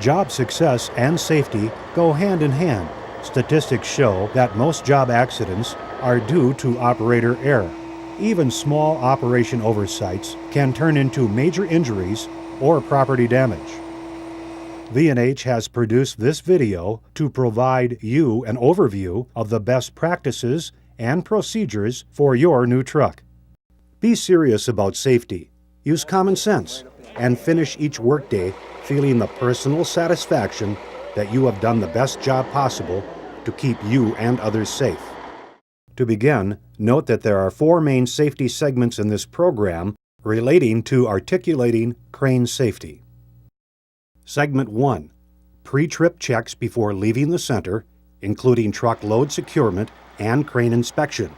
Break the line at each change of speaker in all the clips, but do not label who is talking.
Job success and safety go hand in hand. Statistics show that most job accidents are due to operator error. Even small operation oversights can turn into major injuries or property damage. V&H has produced this video to provide you an overview of the best practices and procedures for your new truck. Be serious about safety, use common sense, and finish each workday feeling the personal satisfaction that you have done the best job possible to keep you and others safe. To begin, note that there are 4 main safety segments in this program relating to articulating crane safety. Segment 1. Pre-trip checks before leaving the center, including truck load securement and crane inspection.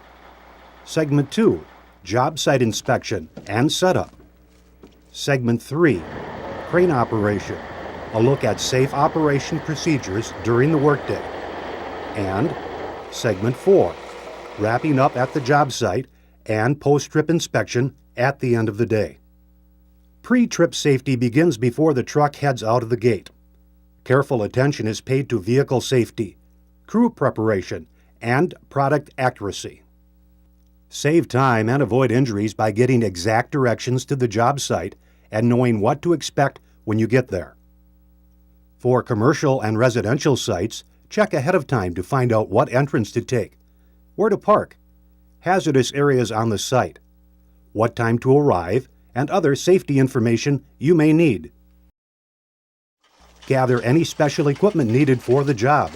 Segment 2. Job site inspection and setup. Segment 3. Crane operation, a look at safe operation procedures during the workday. And Segment 4. Wrapping up at the job site and post-trip inspection at the end of the day. Pre-trip safety begins before the truck heads out of the gate. Careful attention is paid to vehicle safety, crew preparation, and product accuracy. Save time and avoid injuries by getting exact directions to the job site and knowing what to expect when you get there. For commercial and residential sites, check ahead of time to find out what entrance to take, where to park, hazardous areas on the site, what time to arrive, and other safety information you may need. Gather any special equipment needed for the job,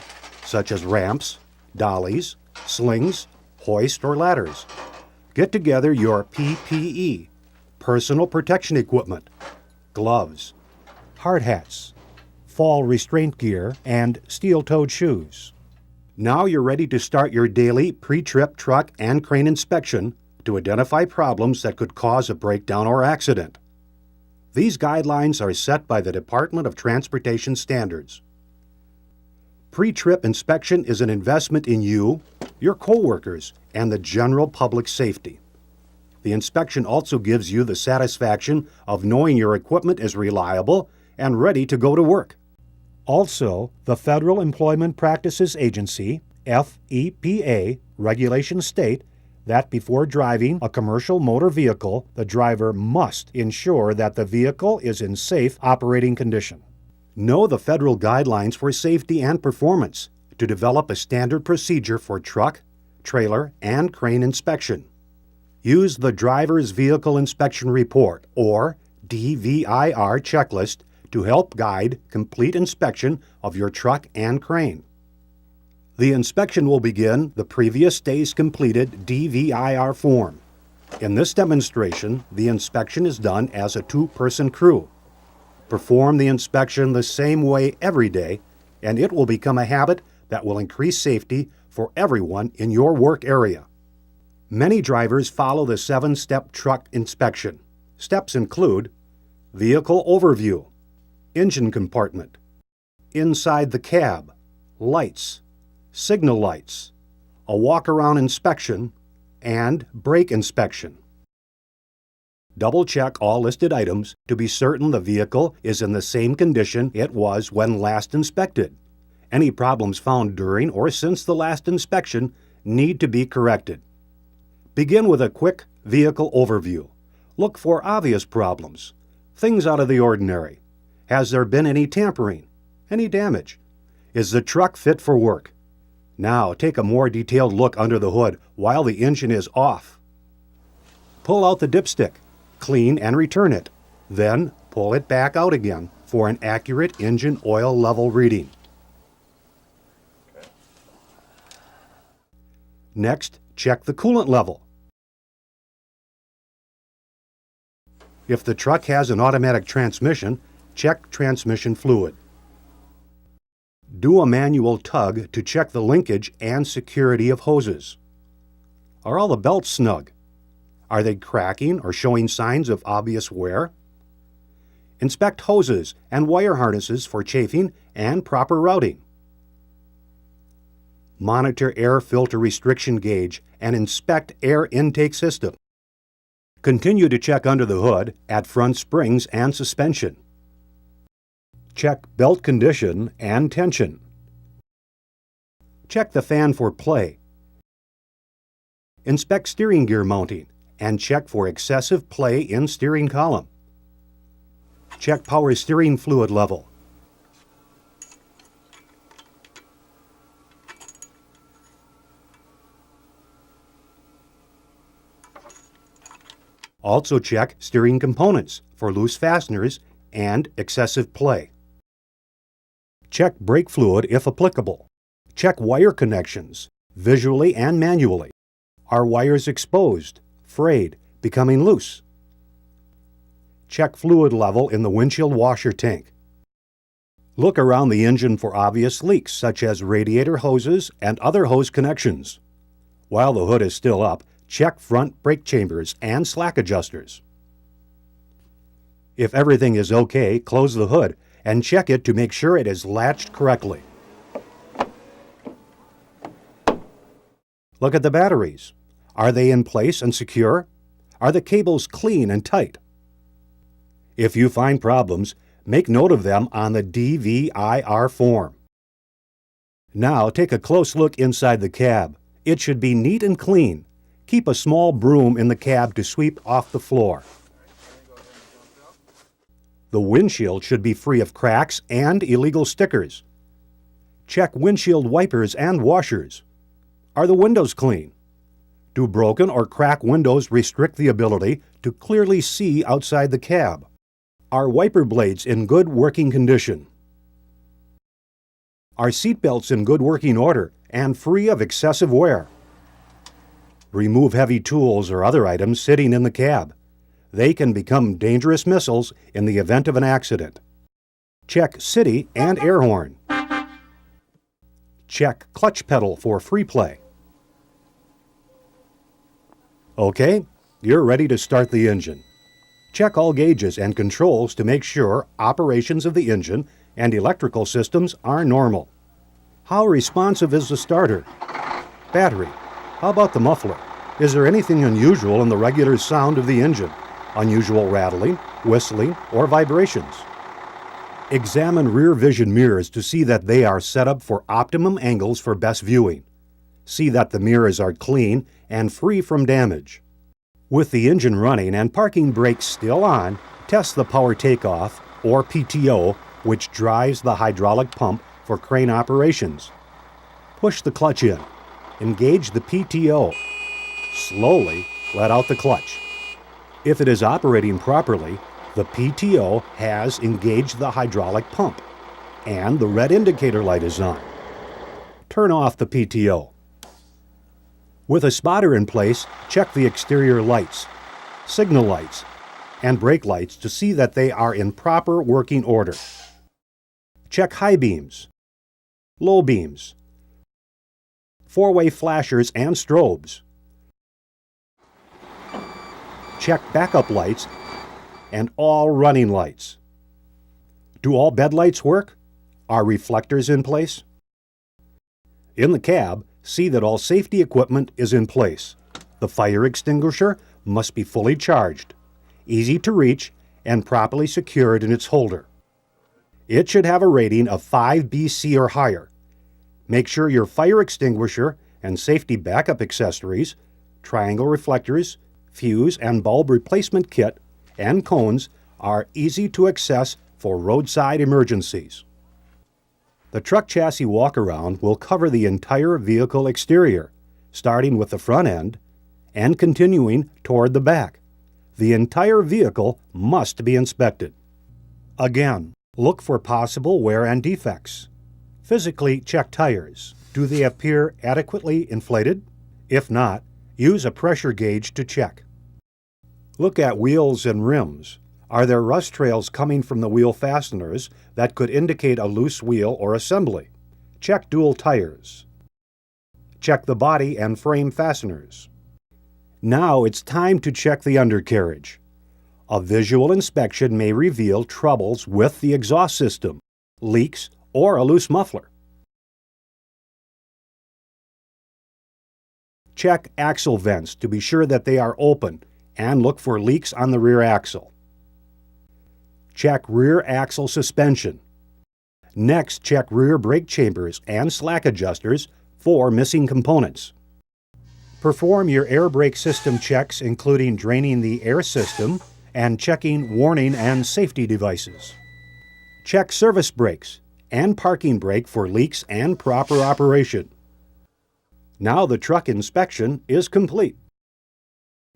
such as ramps, dollies, slings, hoist, or ladders. Get together your PPE, personal protection equipment, gloves, hard hats, fall restraint gear, and steel-toed shoes. Now you're ready to start your daily pre-trip truck and crane inspection to identify problems that could cause a breakdown or accident. These guidelines are set by the Department of Transportation Standards. Pre-trip inspection is an investment in you, your coworkers, and the general public safety. The inspection also gives you the satisfaction of knowing your equipment is reliable and ready to go to work. Also, the Federal Employment Practices Agency, FEPA, regulations state that before driving a commercial motor vehicle, the driver must ensure that the vehicle is in safe operating condition. Know the federal guidelines for safety and performance to develop a standard procedure for truck, trailer, and crane inspection. Use the Driver's Vehicle Inspection Report, or DVIR checklist, to help guide complete inspection of your truck and crane. The inspection will begin the previous day's completed DVIR form. In this demonstration, the inspection is done as a 2-person crew. Perform the inspection the same way every day, and it will become a habit that will increase safety for everyone in your work area. Many drivers follow the 7-step truck inspection. Steps include vehicle overview, engine compartment, inside the cab, lights, signal lights, a walk-around inspection, and brake inspection. Double-check all listed items to be certain the vehicle is in the same condition it was when last inspected. Any problems found during or since the last inspection need to be corrected. Begin with a quick vehicle overview. Look for obvious problems, things out of the ordinary. Has there been any tampering? Any damage? Is the truck fit for work? Now take a more detailed look under the hood while the engine is off. Pull out the dipstick, clean and return it. Then pull it back out again for an accurate engine oil level reading. Next, check the coolant level. If the truck has an automatic transmission, check transmission fluid. Do a manual tug to check the linkage and security of hoses. Are all the belts snug? Are they cracking or showing signs of obvious wear? Inspect hoses and wire harnesses for chafing and proper routing. Monitor air filter restriction gauge and inspect air intake system. Continue to check under the hood at front springs and suspension. Check belt condition and tension. Check the fan for play. Inspect steering gear mounting and check for excessive play in steering column. Check power steering fluid level. Also check steering components for loose fasteners and excessive play. Check brake fluid if applicable. Check wire connections, visually and manually. Are wires exposed, frayed, becoming loose? Check fluid level in the windshield washer tank. Look around the engine for obvious leaks such as radiator hoses and other hose connections. While the hood is still up, check front brake chambers and slack adjusters. If everything is okay, close the hood and check it to make sure it is latched correctly. Look at the batteries. Are they in place and secure? Are the cables clean and tight? If you find problems, make note of them on the DVIR form. Now take a close look inside the cab. It should be neat and clean. Keep a small broom in the cab to sweep off the floor. The windshield should be free of cracks and illegal stickers. Check windshield wipers and washers. Are the windows clean? Do broken or cracked windows restrict the ability to clearly see outside the cab? Are wiper blades in good working condition? Are seat belts in good working order and free of excessive wear? Remove heavy tools or other items sitting in the cab. They can become dangerous missiles in the event of an accident. Check city and air horn. Check clutch pedal for free play. Okay, you're ready to start the engine. Check all gauges and controls to make sure operations of the engine and electrical systems are normal. How responsive is the starter? Battery. How about the muffler? Is there anything unusual in the regular sound of the engine? Unusual rattling, whistling, or vibrations? Examine rear vision mirrors to see that they are set up for optimum angles for best viewing. See that the mirrors are clean and free from damage. With the engine running and parking brakes still on, test the power takeoff, or PTO, which drives the hydraulic pump for crane operations. Push the clutch in. Engage the PTO. Slowly let out the clutch. If it is operating properly, the PTO has engaged the hydraulic pump, and the red indicator light is on. Turn off the PTO. With a spotter in place, check the exterior lights, signal lights, and brake lights to see that they are in proper working order. Check high beams, low beams, four-way flashers and strobes. Check backup lights and all running lights. Do all bed lights work? Are reflectors in place? In the cab, see that all safety equipment is in place. The fire extinguisher must be fully charged, easy to reach, and properly secured in its holder. It should have a rating of 5 BC or higher. Make sure your fire extinguisher and safety backup accessories, triangle reflectors, fuse and bulb replacement kit, and cones are easy to access for roadside emergencies. The truck chassis walk-around will cover the entire vehicle exterior, starting with the front end and continuing toward the back. The entire vehicle must be inspected. Again, look for possible wear and defects. Physically check tires. Do they appear adequately inflated? If not, use a pressure gauge to check. Look at wheels and rims. Are there rust trails coming from the wheel fasteners that could indicate a loose wheel or assembly? Check dual tires. Check the body and frame fasteners. Now it's time to check the undercarriage. A visual inspection may reveal troubles with the exhaust system, leaks, or a loose muffler. Check axle vents to be sure that they are open and look for leaks on the rear axle. Check rear axle suspension. Next, check rear brake chambers and slack adjusters for missing components. Perform your air brake system checks, including draining the air system and checking warning and safety devices. Check service brakes and parking brake for leaks and proper operation. Now the truck inspection is complete.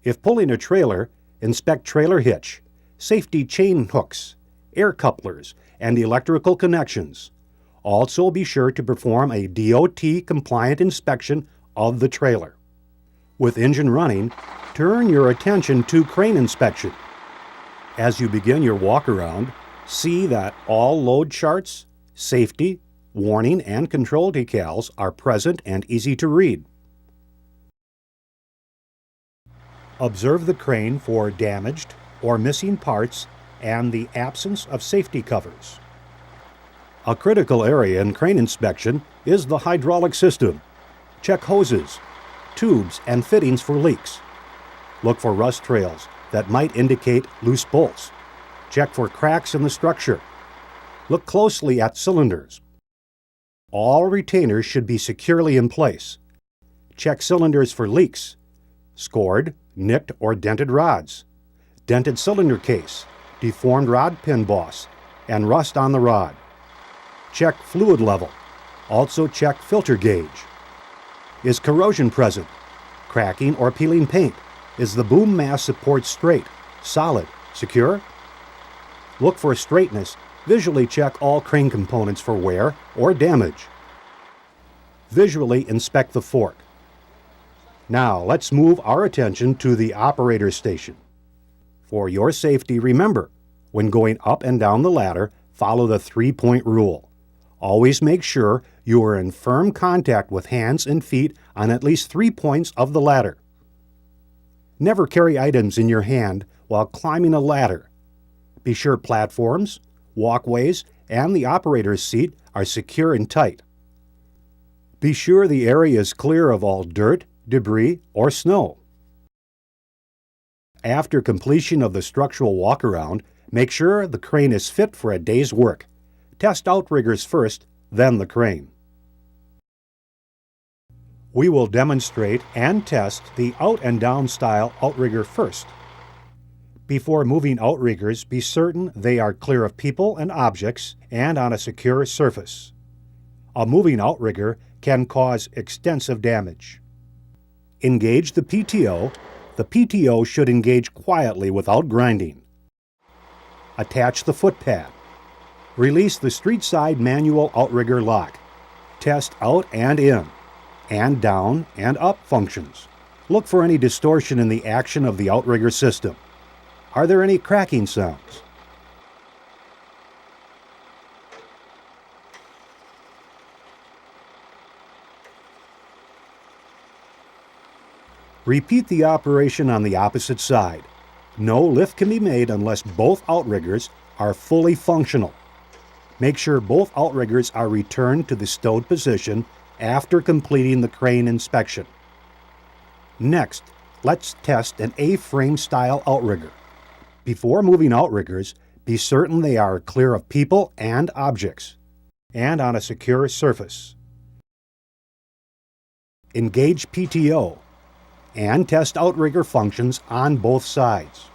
If pulling a trailer, inspect trailer hitch, safety chain hooks, air couplers, and electrical connections. Also be sure to perform a DOT-compliant inspection of the trailer. With engine running, turn your attention to crane inspection. As you begin your walk-around, see that all load charts, safety, warning, and control decals are present and easy to read. Observe the crane for damaged or missing parts and the absence of safety covers. A critical area in crane inspection is the hydraulic system. Check hoses, tubes, and fittings for leaks. Look for rust trails that might indicate loose bolts. Check for cracks in the structure. Look closely at cylinders. All retainers should be securely in place. Check cylinders for leaks, scored, nicked, or dented rods, dented cylinder case, deformed rod pin boss, and rust on the rod. Check fluid level. Also check filter gauge. Is corrosion present? Cracking or peeling paint? Is the boom mass support straight, solid, secure? Look for straightness. Visually check all crane components for wear or damage. Visually inspect the fork. Now let's move our attention to the operator station. For your safety, remember, when going up and down the ladder, follow the 3-point rule. Always make sure you are in firm contact with hands and feet on at least 3 points of the ladder. Never carry items in your hand while climbing a ladder. Be sure platforms, walkways, and the operator's seat are secure and tight. Be sure the area is clear of all dirt, debris, or snow. After completion of the structural walk-around, make sure the crane is fit for a day's work. Test outriggers first, then the crane. We will demonstrate and test the out and down style outrigger first. Before moving outriggers, be certain they are clear of people and objects and on a secure surface. A moving outrigger can cause extensive damage. Engage the PTO. The PTO should engage quietly without grinding. Attach the foot pad. Release the street side manual outrigger lock. Test out and in, and down and up functions. Look for any distortion in the action of the outrigger system. Are there any cracking sounds? Repeat the operation on the opposite side. No lift can be made unless both outriggers are fully functional. Make sure both outriggers are returned to the stowed position after completing the crane inspection. Next, let's test an A-frame style outrigger. Before moving outriggers, be certain they are clear of people and objects, and on a secure surface. Engage PTO, and test outrigger functions on both sides.